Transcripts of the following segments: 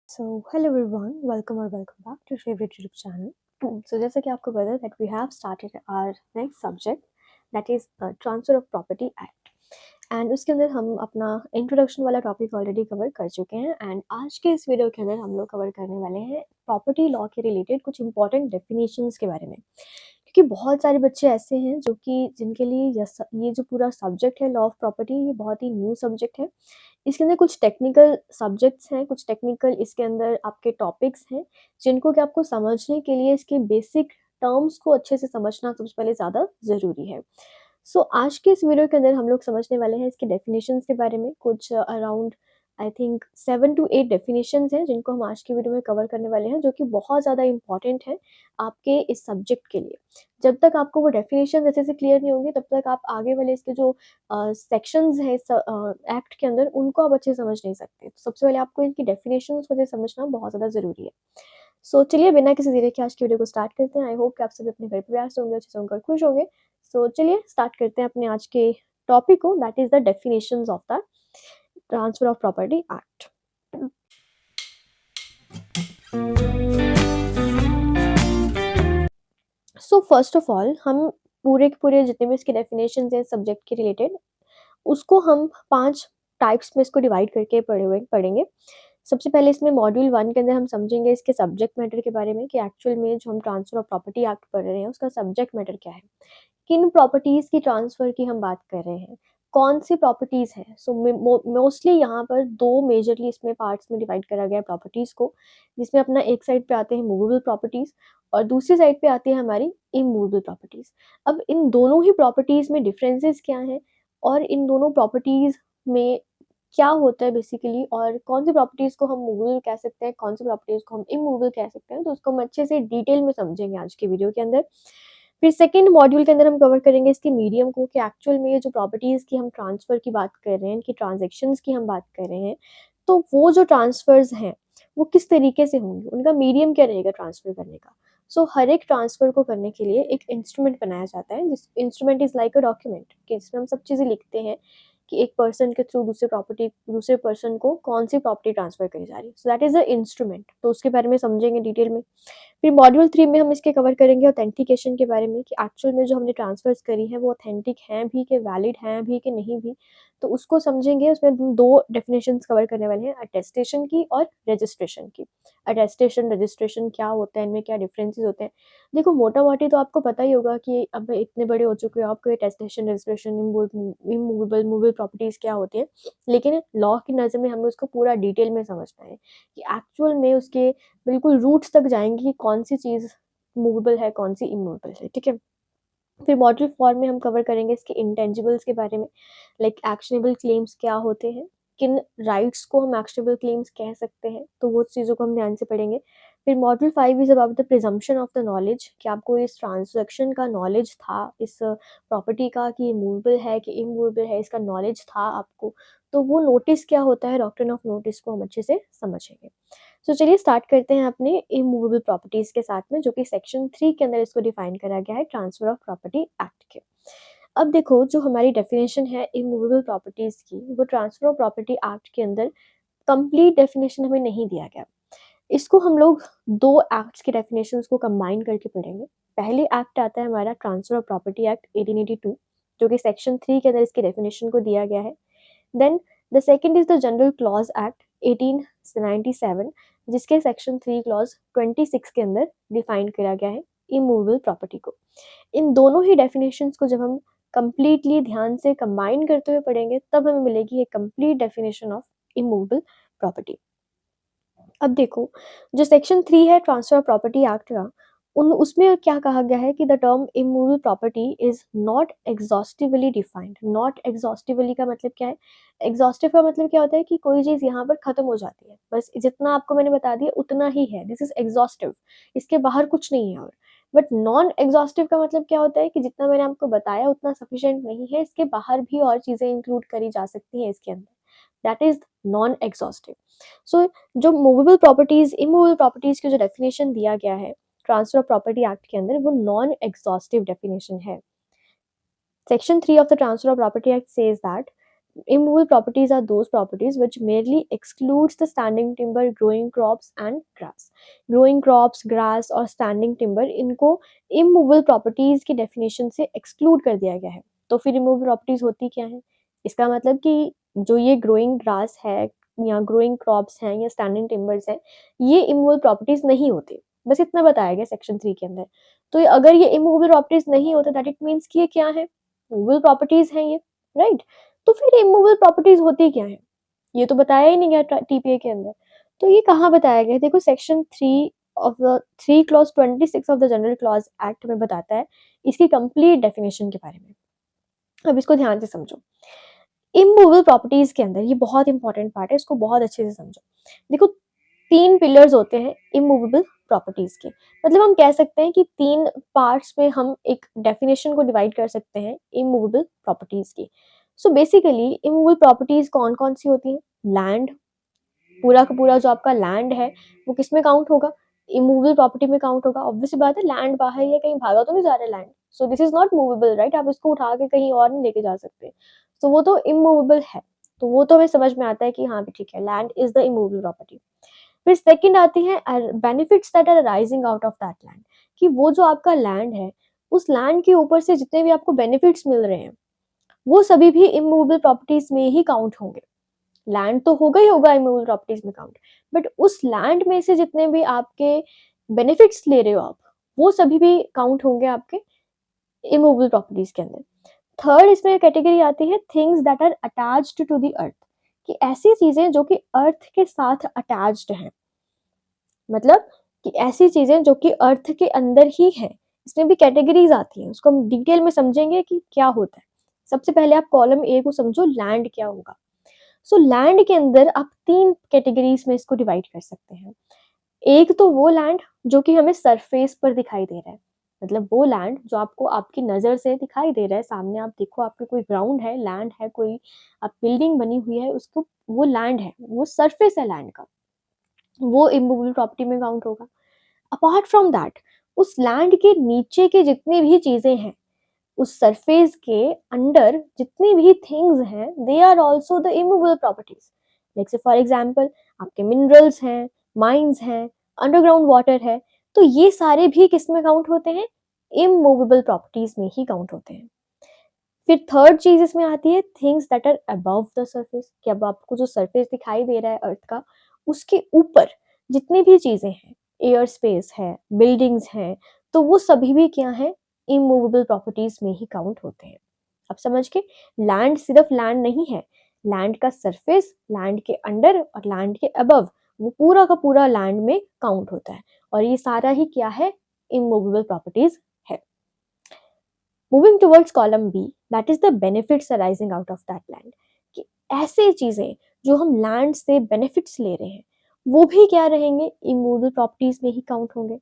सो hello everyone, welcome और welcome back to favourite YouTube channel. So जैसा कि आपको पता है that we have started our next subject that is transfer of property act. And उसके अंदर हम अपना इंट्रोडक्शन वाला टॉपिक ऑलरेडी कवर कर चुके हैं। एंड आज के इस वीडियो के अंदर हम लोग कवर करने वाले हैं प्रॉपर्टी लॉ के रिलेटेड कुछ इंपॉर्टेंट डेफिनेशंस के बारे में, क्योंकि बहुत सारे बच्चे ऐसे हैं जो कि जिनके लिए ये जो पूरा सब्जेक्ट है लॉ ऑफ प्रॉपर्टी, ये बहुत ही न्यू सब्जेक्ट है। इसके अंदर कुछ टेक्निकल सब्जेक्ट्स हैं, कुछ टेक्निकल इसके अंदर आपके टॉपिक्स हैं, जिनको कि आपको समझने के लिए इसके बेसिक टर्म्स को अच्छे से समझना सबसे पहले ज़्यादा ज़रूरी है। सो आज के इस वीडियो के अंदर हम लोग समझने वाले हैं इसके डेफिनेशंस के बारे में। कुछ around I think 7 to 8 definitions हैं जिनको हम आज की वीडियो में कवर करने वाले हैं, जो कि बहुत ज़्यादा इंपॉर्टेंट है आपके इस सब्जेक्ट के लिए। जब तक आपको वो डेफिनेशन अच्छे से क्लियर नहीं होंगी, तब तक आप आगे वाले इसके जो सेक्शंस हैं इस एक्ट के अंदर, उनको आप अच्छे से समझ नहीं सकते। तो सबसे पहले आपको इनकी डेफिनेशंस को अच्छे से समझना बहुत ज़्यादा ज़रूरी है। सो चलिए बिना किसी देरी के आज की वीडियो को स्टार्ट करते हैं। आई होप कि आप सभी अपने घर पे व्यस्त होंगे, अच्छे से होंगे और खुश होंगे। सो चलिए स्टार्ट करते हैं अपने आज के टॉपिक को, that is the definitions of the transfer of property act. So first of all हम पूरे के पूरे जितने भी इसके डेफिनेशंस हैं सब्जेक्ट के रिलेटेड, उसको हम 5 टाइप्स में इसको डिवाइड करके पढ़ेंगे। सबसे पहले इसमें मॉड्यूल 1 के अंदर हम समझेंगे इसके सब्जेक्ट मैटर के बारे में कि एक्चुअल में जो हम ट्रांसफर ऑफ प्रॉपर्टी एक्ट पढ़ रहे हैं उसका सब्जेक्ट मैटर क्या है, किन प्रॉपर्टीज़ की ट्रांसफ़र की हम बात कर रहे हैं, कौन सी प्रॉपर्टीज़ हैं। सो मोस्टली यहाँ पर 2 मेजरली इसमें पार्ट्स में डिवाइड करा गया है प्रॉपर्टीज़ को, जिसमें अपना एक साइड पे आते हैं मूवेबल प्रॉपर्टीज़ और दूसरी साइड पे आती है हमारी इमूवेबल प्रॉपर्टीज़। अब इन दोनों ही प्रॉपर्टीज़ में डिफरेंसेस क्या हैं और इन दोनों प्रॉपर्टीज़ में क्या होता है बेसिकली, और कौन सी प्रॉपर्टीज़ को हम मूवेबल कह सकते हैं, कौन सी प्रॉपर्टीज़ को हम इमूवेबल कह सकते हैं, तो उसको हम अच्छे से डिटेल में समझेंगे आज के वीडियो के अंदर। फिर सेकंड मॉड्यूल के अंदर हम कवर करेंगे इसके मीडियम को, कि एक्चुअल में ये जो प्रॉपर्टीज़ की हम ट्रांसफ़र की बात कर रहे हैं, इनकी ट्रांज़ैक्शंस की हम बात कर रहे हैं, तो वो जो ट्रांसफ़र्स हैं, वो किस तरीके से होंगे, उनका मीडियम क्या रहेगा ट्रांसफ़र करने का। सो हर एक ट्रांसफ़र को करने के लिए एक इंस्ट्रूमेंट बनाया जाता है, जिस instrument is like a document, कि जिसमें हम सब चीज़ें लिखते हैं कि एक पर्सन के थ्रू दूसरे पर्सन को कौन सी प्रॉपर्टी ट्रांसफ़र करी जा रही है। So that is the instrument, तो उसके बारे में समझेंगे डिटेल में। फिर मॉड्यूल 3 में हम इसके कवर करेंगे ऑथेंटिकेशन के बारे में, कि एक्चुअल में जो हमने ट्रांसफ़र्स करी हैं वो ऑथेंटिक हैं भी, कि वैलिड हैं भी कि नहीं भी, तो उसको समझेंगे। उसमें हम 2 डेफिनेशंस कवर करने वाले हैं, अटेस्टेशन की और रजिस्ट्रेशन की। अटेस्टेशन, रजिस्ट्रेशन क्या होता है, इनमें क्या डिफरेंसेस होते हैं। देखो मोटा-मोटी तो आपको पता ही होगा कि अब इतने बड़े हो चुके हो, आपको attestation, registration, immovable, movable properties क्या होती हैं। लेकिन लॉ की नज़र में हमें उसको पूरा डिटेल में समझना है कि एक्चुअल में उसके बिल्कुल रूट्स तक जाएँगे कि कौन-सी चीज़ मूवेबल है, कौन-सी इमूवेबल है, ठीक है? फिर मॉड्यूल 4 में हम कवर करेंगे इसके इंटेंजिबल्स के बारे में, लाइक एक्शनेबल क्लेम्स क्या होते हैं, किन राइट्स को हम एक्शनेबल क्लेम्स कह सकते हैं, तो वो चीज़ों को हम ध्यान से पढ़ेंगे। फिर module 5 is about the presumption of the knowledge, कि आपको इस ट्रांज़ैक्शन का नॉलेज था, इस प्रॉपर्टी का, कि ये मूवेबल है कि इमूवेबल है, इसका नॉलेज था आपको। तो वो नोटिस क्या होता है, डॉक्ट्रिन ऑफ नोटिस को हम अच्छे से समझेंगे। सो चलिए स्टार्ट करते हैं अपने इमूवेबल प्रॉपर्टीज़ के साथ में, जो कि सेक्शन 3 के अंदर इसको डिफाइन करा गया है ट्रांसफर ऑफ प्रॉपर्टी एक्ट के। अब देखो जो हमारी डेफिनेशन है इमूवेबल प्रॉपर्टीज़ की, वो ट्रांसफर ऑफ प्रॉपर्टी एक्ट के अंदर कंप्लीट डेफिनेशन हमें नहीं दिया गया। इसको हम लोग 2 एक्ट्स के डेफिनेशंस को कंबाइन करके पढ़ेंगे। पहले एक्ट आता है हमारा ट्रांसफर ऑफ प्रॉपर्टी एक्ट 1882, जो कि सेक्शन 3 के अंदर इसकी डेफिनेशन को दिया गया है। Then the second is the general clause act 1897, जिसके सेक्शन 3 क्लॉज़ 26 के अंदर डिफाइन करा गया है इमूवेबल प्रॉपर्टी को। इन दोनों ही डेफिनेशंस को जब हम कंप्लीटली ध्यान से कंबाइन करते हुए पढ़ेंगे, तब हमें मिलेगी एक complete definition of immovable property. अब देखो जो सेक्शन 3 है ट्रांसफर ऑफ प्रॉपर्टी एक्ट का, उन उसमें क्या कहा गया है कि the term immovable property is not exhaustively defined. Not exhaustively का मतलब क्या है, एग्जॉस्टिव का मतलब क्या होता है कि कोई चीज़ यहाँ पर खत्म हो जाती है, बस जितना आपको मैंने बता दिया उतना ही है, दिस इज एग्जॉस्टिव, इसके बाहर कुछ नहीं है। और बट नॉन एग्जॉस्टिव का मतलब क्या होता है कि जितना मैंने आपको बताया उतना सफिशिएंट नहीं है, इसके बाहर भी और चीज़ें इंक्लूड करी जा सकती हैं इसके अंदर, दैट इज नॉन एग्जॉस्टिव। सो जो मूवेबल प्रॉपर्टीज इमूवेबल प्रॉपर्टीज की जो डेफिनेशन दिया गया है ट्रांसफर ऑफ प्रॉपर्टी एक्ट के अंदर, वो नॉन एग्जॉस्टिव डेफिनेशन है। Section 3 of the transfer of property act says that Immovable properties are those properties which merely excludes the standing timber, growing crops and grass. Growing crops, grass और standing timber इनको immovable properties की definition से exclude कर दिया गया है. तो फिर immovable properties होती क्या है? इसका मतलब कि जो ये growing grass है या growing crops हैं या standing timbers हैं, ये immovable properties नहीं होते. बस इतना बताया गया सेक्शन 3 के अंदर. तो अगर ये immovable properties नहीं होते that it means कि ये क्या है? Movable properties हैं ये, right? तो फिर इमूवेबल प्रॉपर्टीज होती क्या है? ये तो बताया ही नहीं गया टीपीए के अंदर. तो ये कहाँ बताया गया? देखो section 3 of the 3 clause 26 of the general clause act में बताता है इसकी कंप्लीट डेफिनेशन के बारे में. अब इसको ध्यान से समझो. इमूवेबल प्रॉपर्टीज के अंदर ये बहुत इंपॉर्टेंट पार्ट है, इसको बहुत अच्छे से समझो. देखो 3 पिलर्स होते हैं इमूवेबल प्रॉपर्टीज के. मतलब हम कह सकते हैं कि 3 पार्ट्स में हम एक डेफिनेशन को डिवाइड कर सकते हैं इमूवेबल प्रॉपर्टीज की. सो बेसिकली इमूवेबल प्रॉपर्टीज कौन कौन सी होती हैं? लैंड, पूरा का पूरा जो आपका लैंड है वो किस में काउंट होगा? इमूवेबल प्रॉपर्टी में काउंट होगा. ऑब्वियस बात है, लैंड बाहर या कहीं भागा तो नहीं जा रहा land, so this is not movable, right? आप इसको उठा के कहीं और नहीं लेके जा सकते, तो वो तो इमूवेबल है. तो वो तो हमें समझ में आता है कि हाँ भी ठीक है, land is the immovable property. फिर सेकंड आती है benefits that are arising out of that land, कि वो जो आपका लैंड है उस लैंड के ऊपर से जितने भी आपको बेनिफिट्स मिल रहे हैं वो सभी भी इमूवेबल प्रॉपर्टीज में ही काउंट होंगे. लैंड तो होगा ही होगा इमूवेबल प्रॉपर्टीज में काउंट, बट उस लैंड में से जितने भी आपके बेनिफिट्स ले रहे हो आप, वो सभी भी काउंट होंगे आपके इमूवेबल प्रॉपर्टीज के अंदर. थर्ड इसमें कैटेगरी आती है things that are attached to the earth, कि ऐसी चीजें जो कि अर्थ के साथ अटैच्ड हैं. मतलब कि ऐसी चीजें जो कि अर्थ के अंदर ही है. इसमें भी कैटेगरीज आती हैं, उसको हम डिटेल में समझेंगे कि क्या होता है. सबसे पहले आप कॉलम ए को समझो, लैंड क्या होगा. सो लैंड के अंदर आप 3 कैटेगरीज में इसको डिवाइड कर सकते हैं. एक तो वो लैंड जो कि हमें सरफेस पर दिखाई दे रहा है, मतलब वो लैंड जो आपको आपकी नजर से दिखाई दे रहा है, सामने आप देखो आपके कोई ग्राउंड है, लैंड है, कोई आप बिल्डिंग बनी हुई है, उसको वो लैंड है, वो सरफेस है लैंड का, वो इमूवेबल प्रॉपर्टी में काउंट होगा. अपार्ट फ्रॉम दैट उस लैंड के नीचे के जितनी भी चीजें हैं, उस सरफेस के अंडर जितनी भी थिंग्स हैं, they are also the immovable properties. Like say for example आपके मिनरल्स हैं, माइंस हैं, अंडरग्राउंड वाटर है, तो ये सारे भी किस में काउंट होते हैं? इमूवेबल प्रॉपर्टीज में ही काउंट होते हैं. फिर थर्ड चीज इसमें आती है things that are above the surface, कि अब आपको जो सरफेस दिखाई दे रहा है अर्थ का, उसके ऊपर जितनी भी चीजें हैं, एयर स्पेस है, बिल्डिंग्स हैं, तो वो सभी भी क्या है? इमूवेबल प्रॉपर्टीज में ही काउंट होते हैं. अब समझ के, लैंड सिर्फ लैंड नहीं है, लैंड का सरफेस, लैंड के अंडर और लैंड के अबव, वो पूरा का पूरा लैंड में काउंट होता है. और ये सारा ही क्या है? इमूवेबल प्रॉपर्टीज है. Moving towards column B, that is the benefits arising out of that land, कि ऐसे चीजें जो हम लैंड से बेनिफिट्स ले रहे हैं वो भी क्या रहेंगे? इमूवेबल प्रॉपर्टीज में ही काउंट होंगे.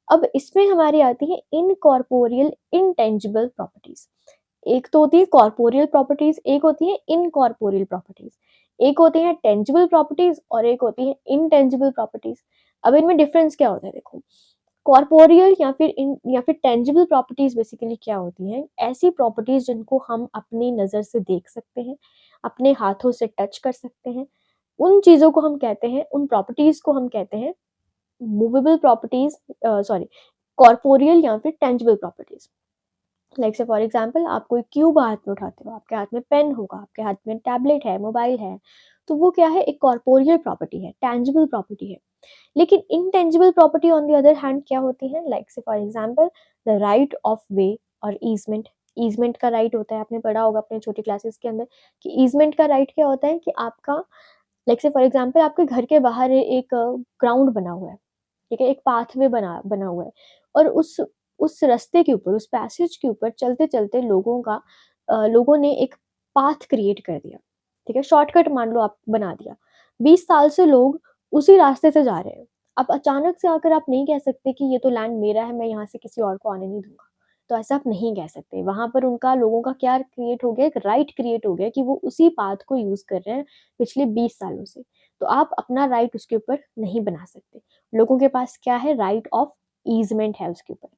अब इसमें हमारी आती है इनकॉर्पोरियल इंटेंजिबल प्रॉपर्टीज. एक तो होती है कॉर्पोरियल प्रॉपर्टीज, एक होती है इनकॉर्पोरियल प्रॉपर्टीज. एक होती है टेंजिबल प्रॉपर्टीज और एक होती है इनटेंजिबल प्रॉपर्टीज. अब इनमें डिफरेंस क्या होता है? देखो, कॉर्पोरियल या फिर टेंजिबल प्रॉपर्टीज बेसिकली क्या होती हैं? ऐसी प्रॉपर्टीज जिनको हम अपनी नजर से देख सकते हैं, अपने हाथों से टच कर सकते हैं, उन चीजों को हम कहते हैं, उन प्रॉपर्टीज को हम कहते हैं मूवेबल प्रॉपर्टीज, सॉरी, कॉर्पोरियल या फिर tangible properties. Like say for example आप कोई क्यूब हाथ में उठाते हो, आपके हाथ में पेन होगा, आपके हाथ में टैबलेट है, मोबाइल है, तो वो क्या है? एक कॉर्पोरियल प्रॉपर्टी है, टेंजिबल प्रॉपर्टी है. लेकिन intangible property on the other hand क्या होती है? Like say for example the right of वे और ईजमेंट. ईजमेंट का राइट होता है, आपने पढ़ा होगा अपने छोटी क्लासेस के अंदर, कि ईजमेंट का राइट क्या होता है? कि आपका, लाइक से फॉर एग्जांपल आपके घर के बाहर एक ग्राउंड बना हुआ है, ठीक है, एक पाथवे बना बना हुआ है, और उस रास्ते के ऊपर, उस पैसेज के ऊपर चलते चलते लोगों ने एक पाथ क्रिएट कर दिया, ठीक है, शॉर्टकट मान लो आप बना दिया. 20 साल से लोग उसी रास्ते से जा रहे हैं. अब अचानक से आकर आप नहीं कह सकते कि ये तो लैंड मेरा है, मैं यहाँ से किसी और को आने नहीं दूंगा. तो ऐसा आप नहीं कह सकते. वहां पर उनका, लोगों का क्या क्रिएट हो गया? एक राइट क्रिएट हो गया कि वो उसी पाथ को यूज कर रहे हैं पिछले 20 सालों से. तो आप अपना राइट उसके ऊपर नहीं बना सकते. लोगों के पास क्या है? राइट ऑफ ईजमेंट है उसके ऊपर.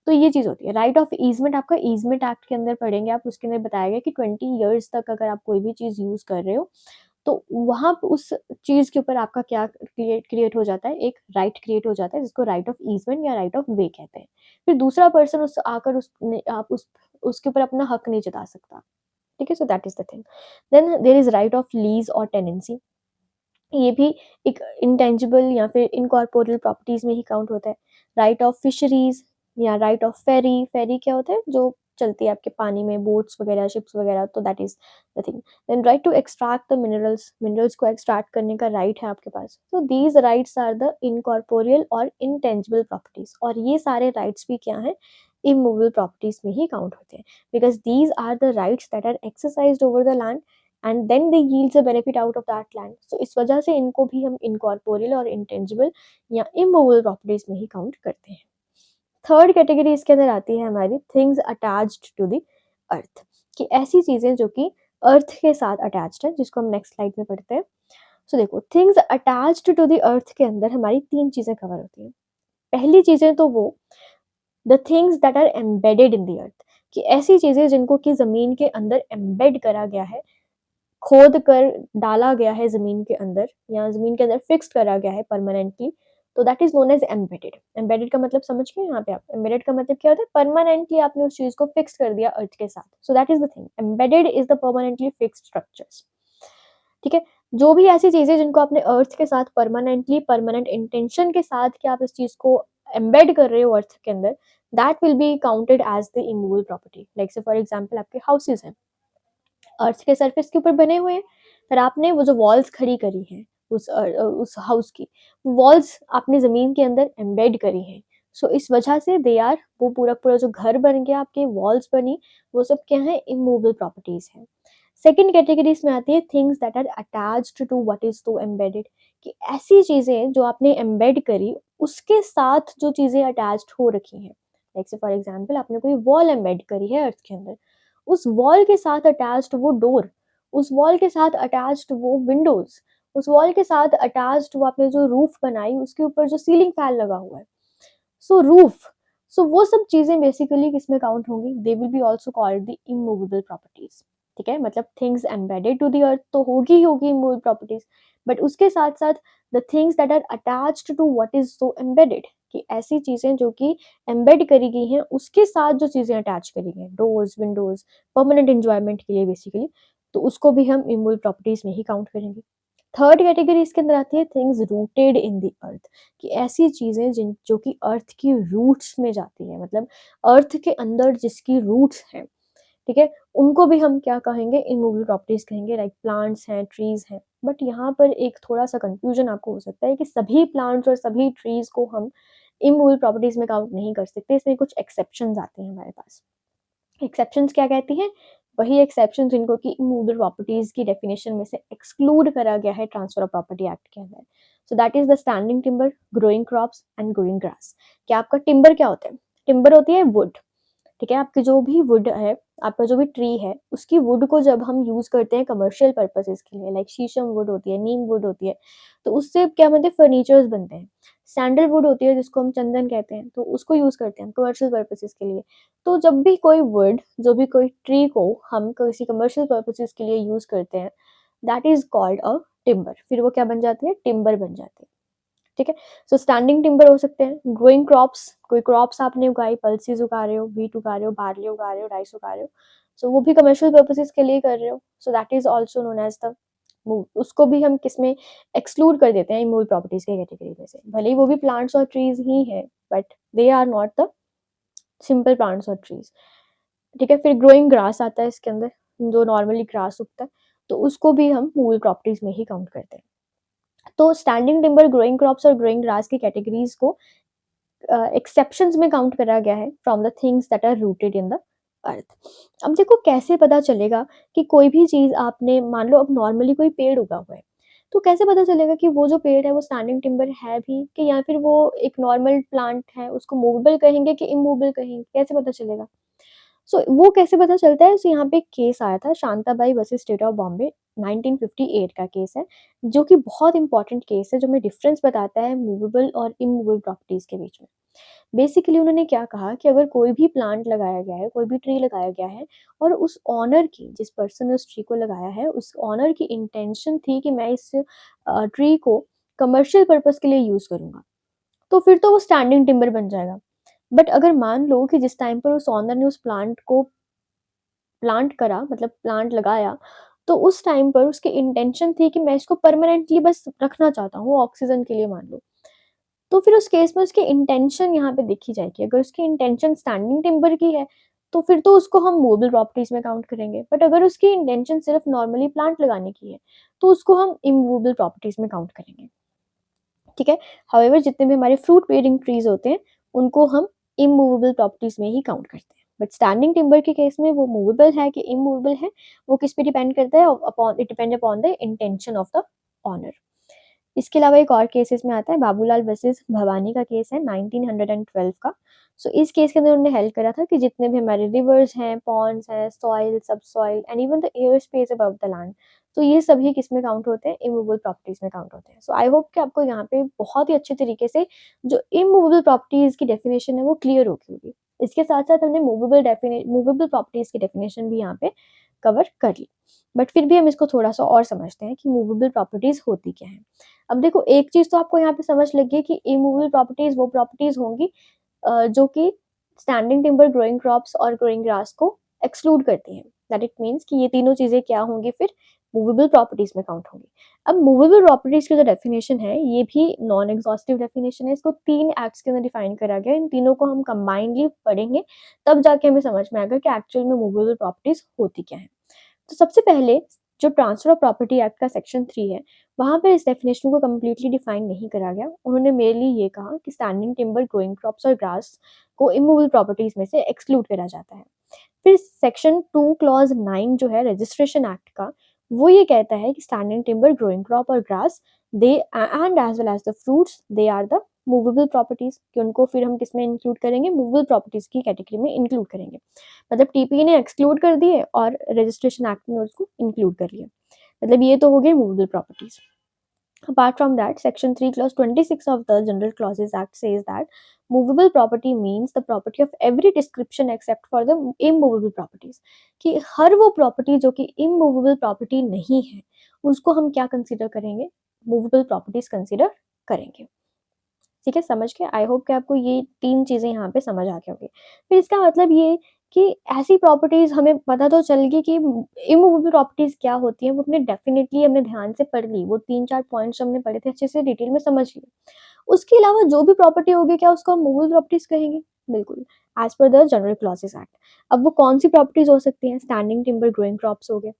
तो ये चीज़ होती है। राइट ऑफ ईज़मेंट आपका ईज़मेंट एक्ट के अंदर पढ़ेंगे आप, उसके अंदर बताया गया कि 20 ईयर्स तक अगर आप कोई भी चीज़ यूज़ कर रहे हो, तो वहाँ पे उस चीज़ के ऊपर आपका क्या क्रिएट हो जाता है, एक राइट क्रिएट हो जाता है जिसको राइट ऑफ ईज़मेंट या राइट ऑफ वे कहते हैं। फिर दूसरा पर्सन उस आकर उसने आप उसके ऊपर अपना हक नहीं जता सकता। ठीक है? So that is the thing. Then there is right of lease और टेनेंसी। ये भी एक इंटेंजिबल या फिर इनकॉर्पोरेल प्रॉपर्टीज़ में ही काउंट होता है। राइट ऑफ फिशरीज़ या राइट ऑफ फेरी, फेरी क्या होता है? जो चलती है आपके पानी में बोट्स वगैरह, शिप्स वगैरह, तो that is the thing. Then right to extract the minerals, minerals को एक्सट्रैक्ट करने का राइट है आपके पास। तो these rights are the incorporeal और इंटेंजिबल प्रॉपर्टीज़, और ये सारे राइट्स भी क्या हैं? इमूवेबल प्रॉपर्टीज़ में ही काउंट होते हैं, because these are the rights that are exercised over the land and then they yields a benefit out of that land. So इस वजह से इनको भी हम इनकॉर्पोरियल और इंटेंजिबल या इमूवेबल प्रॉपर्टीज में ही काउंट करते हैं। थर्ड कैटेगरी इसके अंदर आती है हमारी things attached to the earth, कि ऐसी चीजें जो कि अर्थ के साथ अटैच्ड है, जिसको हम नेक्स्ट स्लाइड में पढ़ते हैं। सो देखो, things attached to the earth के अंदर हमारी तीन चीजें कवर होती हैं। पहली चीजें तो वो the things that are embedded in the earth, कि ऐसी चीजें जिनको कि जमीन के अंदर एम्बेड करा गया है, खोद कर डाला गया है ज़मीन के अंदर, या ज़मीन के अंदर फिक्स्ड करा गया है परमानेंटली, तो that is known as embedded. Embedded का मतलब समझ गए यहाँ पे आप? एम्बेडेड का मतलब क्या होता है? परमानेंटली आपने उस चीज़ को फिक्स कर दिया अर्थ के साथ। सो that is the thing, embedded is the permanently fixed structures. ठीक है? जो भी ऐसी चीज़ें जिनको आपने अर्थ के साथ परमानेंटली, परमानेंट इंटेंशन के साथ कि आप इस चीज़ को एम्बेड कर रहे हो अर्थ के अंदर, that will be counted as the immovable property. Like say for example आपके हाउसेज़ हैं। अर्थ के सरफेस के ऊपर बने हुए हैं, पर आपने वो जो वॉल्स खड़ी करी हैं उस हाउस की, वॉल्स आपने ज़मीन के अंदर एम्बेड करी हैं। सो इस वजह से दे आर, वो पूरा-पूरा जो घर बन गया, आपकी वॉल्स बनी, वो सब क्या है? इमूवेबल प्रॉपर्टीज़ हैं। सेकंड कैटेगरी इसमें आती है things that are attached to what is तो एम्बेडेड, कि ऐसी चीज़ें जो आपने एम्बेड करी, उसके साथ जो चीज़ें अटैच्ड हो रखी हैं। लाइक से फॉर एग्जांपल आपने कोई वॉल एम्बेड करी है अर्थ के अंदर, उस वॉल के साथ अटैच्ड वो डोर, उस वॉल के साथ अटैच्ड वो विंडोज, उस वॉल के साथ अटैच्ड वो आपने जो रूफ बनाई, उसके ऊपर जो सीलिंग फैन लगा हुआ है, सो रूफ, सो वो सब चीजें बेसिकली किसमें काउंट होंगी? They will be also called the immovable properties. ठीक है? मतलब things embedded to the earth तो होगी ही होगी इमूवेबल प्रॉपर्टीज, बट उसके साथ साथ the things that are attached to what is so embedded, कि ऐसी चीजें जो कि एम्बेड करी गई हैं, उसके साथ जो चीजें अटैच करी गई हैं, डोर्स, विंडोज, परमानेंट एंजॉयमेंट के लिए बेसिकली, तो उसको भी हम इमूवेबल प्रॉपर्टीज में ही काउंट करेंगे। थर्ड कैटेगरी इसके अंदर आती है things rooted in the earth, कि ऐसी चीजें जिन जो कि अर्थ की रूट्स में जाती है, मतलब अर्थ के अंदर जिसकी रूट्स हैं, ठीक है, उनको भी हम क्या कहेंगे? इमूवेबल प्रॉपर्टीज कहेंगे। लाइक प्लांट्स हैं, ट्रीज हैं। बट यहाँ पर एक थोड़ा सा कंफ्यूजन आपको हो सकता है कि सभी प्लांट्स और सभी ट्रीज को हम इमूवेबल प्रॉपर्टीज में काउंट नहीं कर सकते, इसमें कुछ एक्सेप्शंस आते हैं हमारे पास। एक्सेप्शंस क्या कहती हैं? वही एक्सेप्शंस जिनको कि इमूवेबल प्रॉपर्टीज की डेफिनेशन में से एक्सक्लूड करा गया है ट्रांसफर ऑफ प्रॉपर्टी एक्ट के अंदर। सो that is the standing timber, growing crops and growing grass. क्या आपका टिम्बर क्या होता है? टिम्बर होती है वुड। ठीक है? आपकी जो भी वुड है, आपका जो भी ट्री है, उसकी वुड को जब हम यूज़ करते हैं कमर्शियल पर्पसेस के लिए, लाइक शीशम वुड होती है, नीम वुड होती है, तो उससे क्या बनते हैं? फर्नीचर्स बनते हैं। सैंडलवुड होती है जिसको हम चंदन कहते हैं, तो उसको यूज़ करते हैं कमर्शियल पर्पसेस के लिए। तो जब भी कोई वुड, जो भी कोई ट्री को हम किसी कमर्शियल पर्पसेस के लिए यूज़ करते हैं, that is called a timber. फिर वो क्या बन जाती है? टिम्बर बन जाती है। ठीक है? सो स्टैंडिंग टिम्बर हो सकते हैं। ग्रोइंग क्रॉप्स, कोई क्रॉप्स आपने उगाई, पल्सेस उगा रहे हो, व्हीट उगा रहे हो, बार्ली उगा रहे हो, राइस उगा रहे हो, सो वो भी कमर्शियल पर्पसेस के लिए कर रहे हो, so that is also known as the move. उसको भी हम किसमें एक्सक्लूड कर देते हैं? इमूवेबल प्रॉपर्टीज के कैटेगरी में से। भले ही वो भी प्लांट्स और ट्रीज ही है, but they are not the simple plants और ट्रीज। ठीक है? फिर ग्रोइंग ग्रास आता है इसके अंदर, जो नॉर्मली ग्रास उगता है, तो उसको भी हम मूवेबल प्रॉपर्टीज में ही काउंट करते हैं। तो स्टैंडिंग टिम्बर, ग्रोइंग क्रॉप्स और ग्रोइंग ग्रास की कैटेगरीज को एक्सेप्शंस में काउंट करा गया है from the things that are rooted in the earth. अब देखो कैसे पता चलेगा कि कोई भी चीज़ आपने, मान लो अब नॉर्मली कोई पेड़ उगा हुआ है, तो कैसे पता चलेगा कि वो जो पेड़ है वो स्टैंडिंग टिम्बर है भी, कि या फिर वो एक नॉर्मल प्लांट है, उसको मूवेबल कहेंगे कि इमूवेबल कहेंगे? कैसे पता चलेगा? सो वो कैसे पता चलता है? सो यहाँ पे एक केस आया था, Shantabai versus state of Bombay, 1958 का केस है, जो कि बहुत इंपॉर्टेंट केस है, जो हमें डिफरेंस बताता है मूवेबल और इमूवेबल प्रॉपर्टीज़ के बीच में। बेसिकली उन्होंने क्या कहा कि अगर कोई भी प्लांट लगाया गया है, कोई भी ट्री लगाया गया है और उस ओनर की, जिस पर्सन ने उस ट्री को लगाया है, उस ओनर की इंटेंशन थी कि मैं इस ट्री को कमर्शियल पर्पज़ के लिए यूज़ करूँगा, तो फिर तो वो स्टैंडिंग टिम्बर बन जाएगा। बट अगर मान लो कि जिस टाइम पर उस ओनर ने उस प्लांट को प्लांट करा, मतलब प्लांट लगाया, तो उस टाइम पर उसकी इंटेंशन थी कि मैं इसको परमानेंटली बस रखना चाहता हूँ ऑक्सीजन के लिए, मान लो। तो फिर उस केस में उसकी इंटेंशन यहाँ पे देखी जाएगी। अगर उसकी इंटेंशन स्टैंडिंग टिम्बर की है, तो फिर तो उसको हम मूवेबल प्रॉपर्टीज़ में काउंट करेंगे। बट अगर उसकी इंटेंशन सिर्फ नॉर्मली प्लांट लगाने की है, तो उसको हम इमूवेबल प्रॉपर्टीज़ में काउंट करेंगे। ठीक है? हाउएवर जितने भी हमारे फ्रूट बेयरिंग ट्रीज़ होते हैं, उनको हम इमूवेबल प्रॉपर्टीज़ में ही काउंट करते हैं। बट स्टैंडिंग टिम्बर के केस में वो मूवेबल है कि इमूवेबल है, वो किस पे डिपेंड करता है? Upon it depend upon the intention of the owner. इसके अलावा एक और केसेस में आता है, बाबूलाल वर्सेस भवानी का केस है 1912 का। सो इस केस के अंदर उन्होंने हेल्प करा था कि जितने भी हमारे रिवर्स हैं, पॉन्ड्स हैं, soil, subsoil and even the air space above the land, तो ये सभी किस में काउंट होते हैं? इमूवेबल प्रॉपर्टीज में काउंट होते हैं। सो आई होप कि आपको यहाँ पे बहुत ही अच्छे तरीके से जो इमूवेबल प्रॉपर्टीज की डेफिनेशन है वो क्लियर होगी होगी। इसके साथ साथ हमने मूवेबल प्रॉपर्टीज की डेफिनेशन भी यहाँ पे कवर कर ली। बट फिर भी हम इसको थोड़ा सा और समझते हैं कि मूवेबल प्रॉपर्टीज होती क्या है। अब देखो, एक चीज़ तो आपको यहाँ पे समझ लगी कि इमूवेबल प्रॉपर्टीज़ वो प्रॉपर्टीज़ होंगी जो कि स्टैंडिंग टिम्बर, ग्रोइंग क्रॉप्स और ग्रोइंग ग्रास को एक्सक्लूड करती हैं। दैट इट मीन्स कि ये तीनों चीज़ें क्या होंगी फिर? मूवेबल प्रॉपर्टीज़ में काउंट होंगी। अब मूवेबल प्रॉपर्टीज़ की जो डेफिनेशन है, ये भी नॉन एग्जॉस्टिव डेफिनेशन है। इसको 3 एक्ट्स के अंदर डिफाइन करा गया है। इन तीनों को हम कंबाइंडली पढ़ेंगे, तब जाके हमें समझ में आएगा कि एक्चुअल में मूवेबल प्रॉपर्टीज़ होती क्या हैं। तो सबसे पहले जो ट्रांसफर ऑफ प्रॉपर्टी एक्ट का सेक्शन 3 है, वहाँ पे इस डेफिनेशन को कंप्लीटली डिफाइन नहीं करा गया। उन्होंने मेनली ये कहा कि स्टैंडिंग टिम्बर, ग्रोइंग क्रॉप्स और ग्रास को इमूवेबल प्रॉपर्टीज में से एक्सक्लूड करा जाता है। फिर सेक्शन 2 क्लॉज 9 जो है रजिस्ट्रेशन एक्ट का, वो ये कहता है कि स्टैंडिंग टिम्बर, ग्रोइंग क्रॉप और grass they and as well as the fruits they are the movable properties, कि उनको फिर हम किसमें इंक्लूड करेंगे? मूवेबल प्रॉपर्टीज की कैटेगरी में इंक्लूड करेंगे। मतलब टीपी ने एक्सक्लूड कर दिए और रजिस्ट्रेशन एक्ट ने उसको इंक्लूड कर लिया। मतलब ये तो हो गई movable properties. Apart from that, Section 3, Clause 26 of the General Clauses Act says that movable property means the property of every description except for the immovable properties. कि हर वो प्रॉपर्टी जो कि immovable प्रॉपर्टी नहीं है, उसको हम क्या कंसिडर करेंगे? मूवेबल प्रॉपर्टीज कंसिडर करेंगे। ठीक है, समझ के? आई होप कि आपको ये 3 चीज़ें यहाँ पे समझ आ गई होंगी। फिर इसका मतलब ये कि ऐसी प्रॉपर्टीज़ हमें पता तो चल गई कि इमूवेबल प्रॉपर्टीज़ क्या होती हैं, वो हमने डेफ़िनिटली हमने ध्यान से पढ़ ली। वो 3-4 पॉइंट्स हमने पढ़े थे, अच्छे से डिटेल में समझ लिए। उसके अलावा जो भी प्रॉपर्टी होगी, क्या उसको हम मूवेबल प्रॉपर्टीज़ कहेंगे? बिल्कुल, as per the general क्लॉज़ेस act. अब वो कौन-सी प्रॉपर्टीज़ हो सकती हैं? स्टैंडिंग टिम्बर, ग्रोइंग क्रॉप्स हो गए।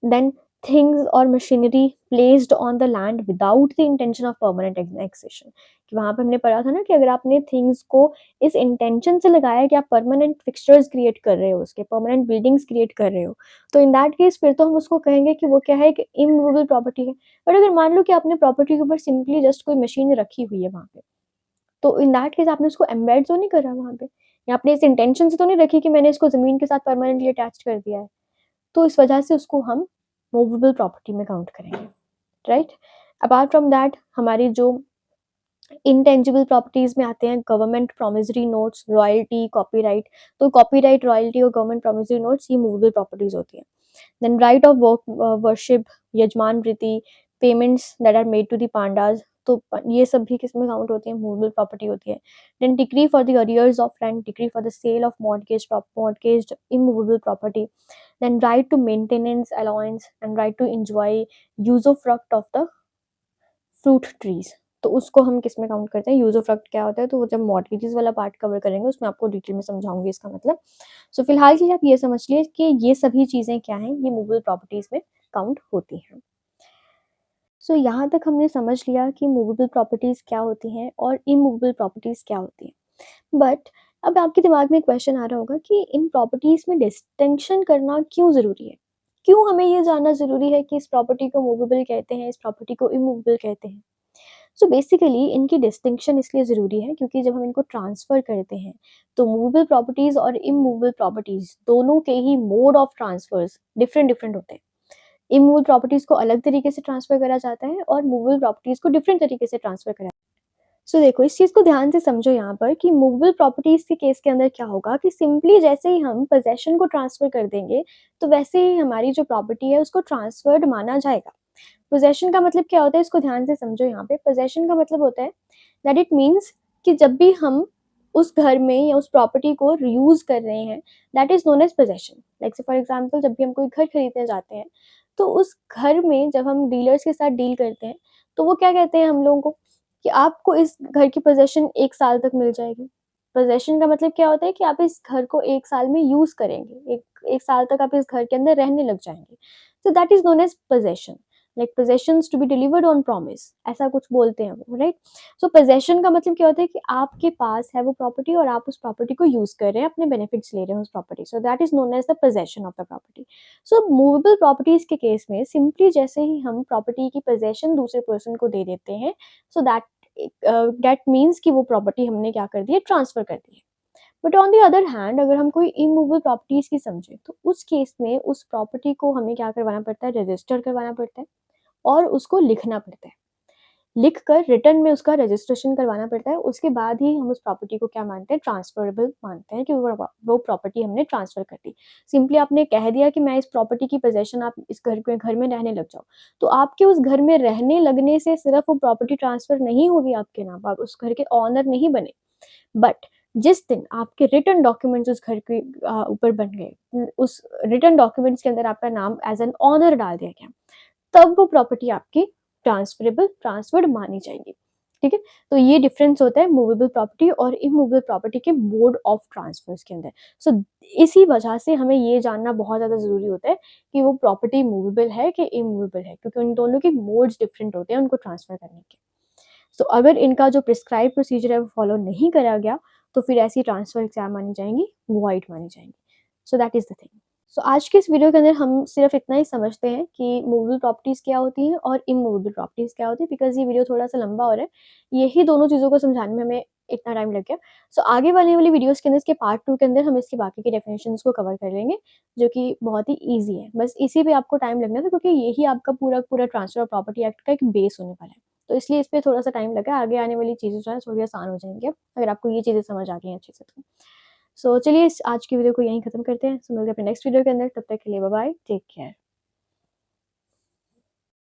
Then things or machinery placed on the land without the intention of permanent annexation, कि वहाँ पे हमने पढ़ा था ना कि अगर आपने थिंग्स को इस इंटेंशन से लगाया कि आप परमानेंट फिक्सचर्स क्रिएट कर रहे हो, उसके परमानेंट बिल्डिंग्स क्रिएट कर रहे हो, तो इन दैट केस फिर तो हम उसको कहेंगे कि वो क्या है? एक इमूवेबल प्रॉपर्टी है। बट अगर मान लो कि आपने प्रॉपर्टी के ऊपर सिंपली जस्ट कोई मशीन रखी हुई है वहाँ पे, तो इन दैट केस आपने उसको एम्बेड तो नहीं करा वहाँ पे, या आपने इस इंटेंशन से तो नहीं रखी कि मैंने इसको ज़मीन के साथ परमानेंटली अटैच कर दिया है। तो इस वजह से उसको हम मूवेबल प्रॉपर्टी में काउंट करेंगे, राइट? अपार्ट फ्रॉम दैट, हमारी जो इंटेंजिबल प्रॉपर्टीज में आते हैं government promissory notes, royalty, copyright. तो कॉपीराइट, रॉयल्टी और गवर्नमेंट प्रॉमिसरी नोट्स ये मूवेबल प्रॉपर्टीज होती हैं। देन राइट ऑफ वर्शिप, यजमान वृत्ति, payments that are made to the pandas, तो ये सब भी किसमें काउंट होती है? मूवेबल प्रॉपर्टी होती है। Then decree for the arrears of rent, decree for the sale of mortgage immovable property. Then right to maintenance allowance and right to enjoy usufruct of the fruit trees, तो उसको हम किस में count करते हैं? यूजोफ्रक्ट क्या होता है? तो वो जब मॉर्गेजेस वाला पार्ट कवर करेंगे उसमें आपको डिटेल में समझाऊंगी इसका मतलब। सो फिलहाल के लिए आप ये समझ लिए कि ये सभी चीज़ें क्या हैं, ये मूवेबल प्रॉपर्टीज में काउंट होती हैं। सो यहाँ तक हमने समझ लिया कि मूवेबल प्रॉपर्टीज क्या होती हैं और इमूवेबल प्रॉपर्टीज क्या होती हैं। बट अब आपके दिमाग में एक क्वेश्चन आ रहा होगा कि इन प्रॉपर्टीज में डिस्टिंक्शन करना क्यों ज़रूरी है? क्यों हमें ये जानना ज़रूरी है कि इस प्रॉपर्टी को मूवेबल कहते हैं, इस प्रॉपर्टी को इमूवेबल कहते हैं? सो बेसिकली इनकी डिस्टिंक्शन इसलिए ज़रूरी है क्योंकि जब हम इनको ट्रांसफ़र करते हैं, तो मूवेबल प्रॉपर्टीज़ और इमूवेबल प्रॉपर्टीज़ दोनों के ही मोड ऑफ ट्रांसफर्स डिफरेंट होते हैं। इमूवेबल प्रॉपर्टीज़ को अलग तरीके से ट्रांसफ़र करा जाता है और मूवेबल प्रॉपर्टीज़ को डिफरेंट तरीके से ट्रांसफ़र करा। सो देखो, इस चीज़ को ध्यान से समझो यहाँ पर कि मूवेबल प्रॉपर्टीज़ के केस के अंदर क्या होगा कि सिंपली जैसे ही हम पोज़ेशन को ट्रांसफ़र कर देंगे, तो वैसे ही हमारी जो प्रॉपर्टी है उसको ट्रांसफ़र्ड माना जाएगा। पोज़ेशन का मतलब क्या होता है, इसको ध्यान से समझो यहाँ पे। पोज़ेशन का मतलब होता है दैट इट मीन्स कि जब भी हम उस घर में या उस प्रॉपर्टी को रीयूज़ कर रहे हैं, that is known as possession. Like say for example, जब भी हम कोई घर खरीदने जाते हैं, तो उस घर में जब हम डीलर्स के साथ डील करते हैं, तो वो क्या कहते हैं हम लोगों को कि आपको इस घर की पोज़ेशन 1 साल तक मिल जाएगी। पोज़ेशन का मतलब क्या होता है कि आप इस घर को 1 साल में यूज़ करेंगे। 1 साल तक आप इस घर के अंदर रहने लग जाएँगे। So that is known as possession. Like possessions to be delivered on promise, ऐसा कुछ बोलते हैं वो, राइट। सो पोजेशन का मतलब क्या होता है कि आपके पास है वो प्रॉपर्टी और आप उस प्रॉपर्टी को यूज कर रहे हैं, अपने बेनिफिट्स ले रहे हैं उस property, so that is known as the possession of the property. So movable properties के केस में सिंपली जैसे ही हम प्रॉपर्टी की पोजेशन दूसरे पर्सन को दे देते हैं, सो दैट मीन्स कि वो प्रॉपर्टी हमने क्या कर दी है, ट्रांसफर कर दी है। But on the other hand, अगर हम कोई इमूवेबल प्रॉपर्टीज की समझे, तो उस केस में उस प्रॉपर्टी को हमें क्या करवाना पड़ता है, रजिस्टर करवाना पड़ता है और उसको लिखना पड़ता है। लिखकर रिटर्न में उसका रजिस्ट्रेशन करवाना पड़ता है। उसके बाद ही हम उस प्रॉपर्टी को क्या मानते हैं, ट्रांसफरेबल मानते हैं कि वो प्रॉपर्टी हमने ट्रांसफ़र कर दी। सिंपली आपने कह दिया कि मैं इस प्रॉपर्टी की पोज़ेशन, आप इस घर में रहने लग जाओ। तो आपके उस घर में रहने लगने से सिर्फ़ वो प्रॉपर्टी ट्रांसफ़र नहीं होगी आपके नाम, आप उस घर के ओनर नहीं बने। बट जिस दिन आपके रिटन डॉक्यूमेंट्स उस घर के ऊपर बन गए, उस रिटन डॉक्यूमेंट्स के अंदर आपका नाम एज़ एन ओनर डाल दिया गया, तब वो प्रॉपर्टी आपकी ट्रांसफर्ड मानी जाएगी। ठीक है? तो ये डिफरेंस होता है मूवेबल प्रॉपर्टी और इमूवेबल प्रॉपर्टी के मोड ऑफ ट्रांसफर्स के अंदर। सो इसी वजह से हमें ये जानना बहुत ज़्यादा ज़रूरी होता है कि वो प्रॉपर्टी मूवेबल है कि इमूवेबल है, क्योंकि उन दोनों के मोड्स डिफरेंट होते हैं उनको ट्रांसफर करने के। सो अगर इनका जो प्रिस्क्राइब प्रोसीजर है वो फॉलो नहीं करा गया, तो फिर ऐसी ट्रांसफर क्या मानी जाएंगी, वॉइड मानी जाएंगी। So that is the thing. So आज के इस वीडियो के अंदर हम सिर्फ इतना ही समझते हैं कि मूवेबल प्रॉपर्टीज़ क्या होती हैं और इमूवेबल प्रॉपर्टीज़ क्या होती है, बिकॉज़ ये वीडियो थोड़ा-सा लंबा हो रहा है। यही दोनों चीज़ों को समझाने में हमें इतना टाइम लग गया। सो आगे वाली वाली वीडियोज़ के अंदर, इसके पार्ट 2 के अंदर हम इसकी बाकी की डेफिनिशंस को कवर कर लेंगे, जो कि बहुत ही ईज़ी है। बस इसी पे आपको टाइम लगना था, क्योंकि यही आपका पूरा ट्रांसफर ऑफ प्रॉपर्टी एक्ट का एक बेस होने वाला है। तो इसलिए इस पे थोड़ा-सा टाइम लगा। आगे आने वाली चीज़ें जो हैं थोड़ी आसान हो जाएँगी अब, अगर आपको ये चीज़ें समझ आ गई हैं अच्छे से तो। सो चलिए इस आज की वीडियो को यहीं खत्म करते हैं। सो मिलते हैं अपने नेक्स्ट वीडियो के अंदर। तब तक के लिए बाय बाय, टेक केयर।